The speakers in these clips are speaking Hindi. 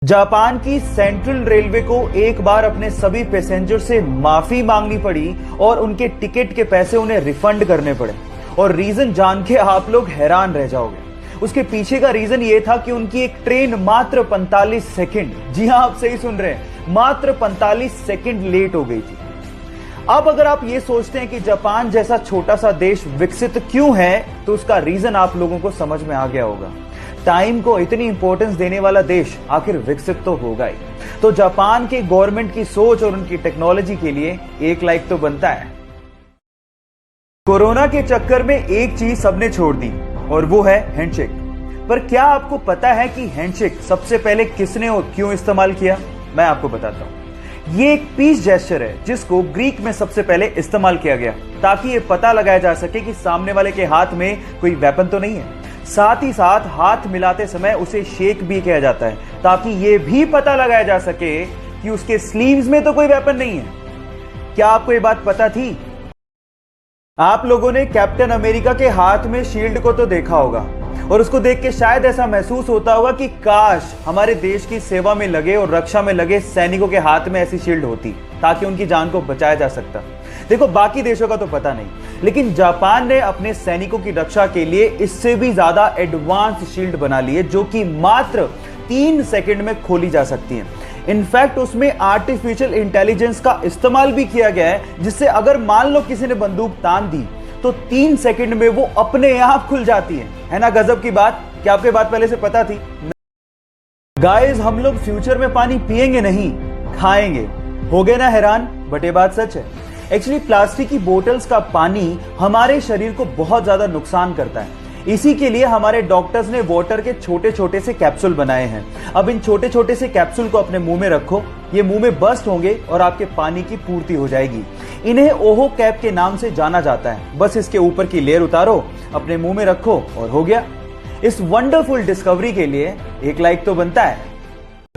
जापान की सेंट्रल रेलवे को एक बार अपने सभी पैसेंजर से माफी मांगनी पड़ी और उनके टिकट के पैसे उन्हें रिफंड करने पड़े। और रीजन जान के आप लोग हैरान रह जाओगे। उसके पीछे का रीजन ये था कि उनकी एक ट्रेन मात्र 45 सेकंड, जी हां आप सही सुन रहे हैं, मात्र 45 सेकंड लेट हो गई थी। अब अगर आप ये सोचते हैं कि जापान जैसा छोटा सा देश विकसित क्यों है, तो उसका रीजन आप लोगों को समझ में आ गया होगा। टाइम को इतनी इंपॉर्टेंस देने वाला देश आखिर विकसित तो होगा ही। तो जापान के गवर्नमेंट की सोच और उनकी टेक्नोलॉजी के लिए एक लाइक तो बनता है। कोरोना के चक्कर में एक चीज सबने छोड़ दी और वो है हैंडशेक। पर क्या आपको पता है कि हैंडशेक सबसे पहले किसने और क्यों इस्तेमाल किया? मैं आपको बताता हूं। ये एक पीस जेस्चर है जिसको ग्रीक में सबसे पहले इस्तेमाल किया गया ताकि ये पता लगाया जा सके कि सामने वाले के हाथ में कोई वेपन तो नहीं है। साथ ही साथ हाथ मिलाते समय उसे शेक भी किया जाता है ताकि यह भी पता लगाया जा सके कि उसके स्लीव्स में तो कोई वेपन नहीं है। क्या आपको यह बात पता थी? आप लोगों ने कैप्टन अमेरिका के हाथ में शील्ड को तो देखा होगा और उसको देख के शायद ऐसा महसूस होता होगा कि काश हमारे देश की सेवा में लगे और रक्षा में लगे सैनिकों के हाथ में ऐसी शील्ड होती ताकि उनकी जान को बचाया जा सकता। देखो, बाकी देशों का तो पता नहीं, लेकिन जापान ने अपने सैनिकों की रक्षा के लिए इससे भी ज्यादा एडवांस शील्ड बना ली है जो कि मात्र 3 सेकंड में खोली जा सकती है। इनफैक्ट उसमें आर्टिफिशियल इंटेलिजेंस का इस्तेमाल भी किया गया है जिससे अगर मान लो किसी ने बंदूक तान दी तो 3 सेकंड में वो अपने आप खुल जाती है ना गजब की बात। क्या आपको बात पहले से पता थी? गाइस, हम लोग फ्यूचर में पानी पिएंगे नहीं, खाएंगे। हो गए ना हैरान? बट ये बात सच है। एक्चुअली प्लास्टिक की बोतल्स का पानी हमारे शरीर को बहुत ज्यादा नुकसान करता है। इसी के लिए हमारे डॉक्टर्स ने वाटर के छोटे छोटे से कैप्सूल बनाए हैं। अब इन छोटे छोटे से कैप्सूल को अपने मुंह में रखो, ये मुंह में बस्ट होंगे और आपके पानी की पूर्ति हो जाएगी। इन्हें ओहो कैप के नाम से जाना जाता है। बस इसके ऊपर की लेयर उतारो, अपने मुंह में रखो और हो गया। इस वंडरफुल डिस्कवरी के लिए एक लाइक तो बनता है।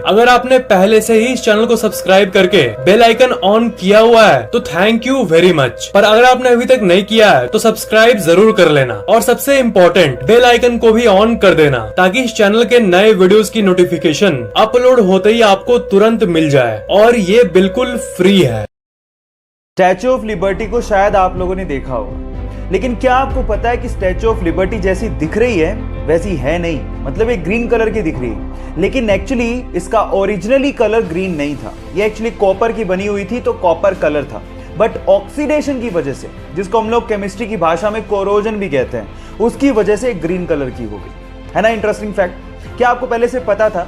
अगर आपने पहले से ही इस चैनल को सब्सक्राइब करके बेल आइकन ऑन किया हुआ है तो थैंक यू वेरी मच। पर अगर आपने अभी तक नहीं किया है तो सब्सक्राइब जरूर कर लेना और सबसे इम्पोर्टेंट बेल आइकन को भी ऑन कर देना ताकि इस चैनल के नए वीडियोस की नोटिफिकेशन अपलोड होते ही आपको तुरंत मिल जाए और ये बिल्कुल फ्री है। स्टैचू ऑफ लिबर्टी को शायद आप लोगों ने देखा होगा, लेकिन क्या आपको पता है कि स्टैचू ऑफ लिबर्टी जैसी दिख रही है वैसी है नहीं। मतलब ये ग्रीन कलर की दिख रही है, लेकिन एक्चुअली इसका ओरिजिनली कलर ग्रीन नहीं था। ये एक्चुअली कॉपर की बनी हुई थी तो कॉपर कलर था, बट ऑक्सीडेशन की वजह से, जिसको हम लोग केमिस्ट्री की भाषा में कोरोजन भी कहते हैं, उसकी वजह से ग्रीन कलर की हो गई। है ना इंटरेस्टिंग फैक्ट? क्या आपको पहले से पता था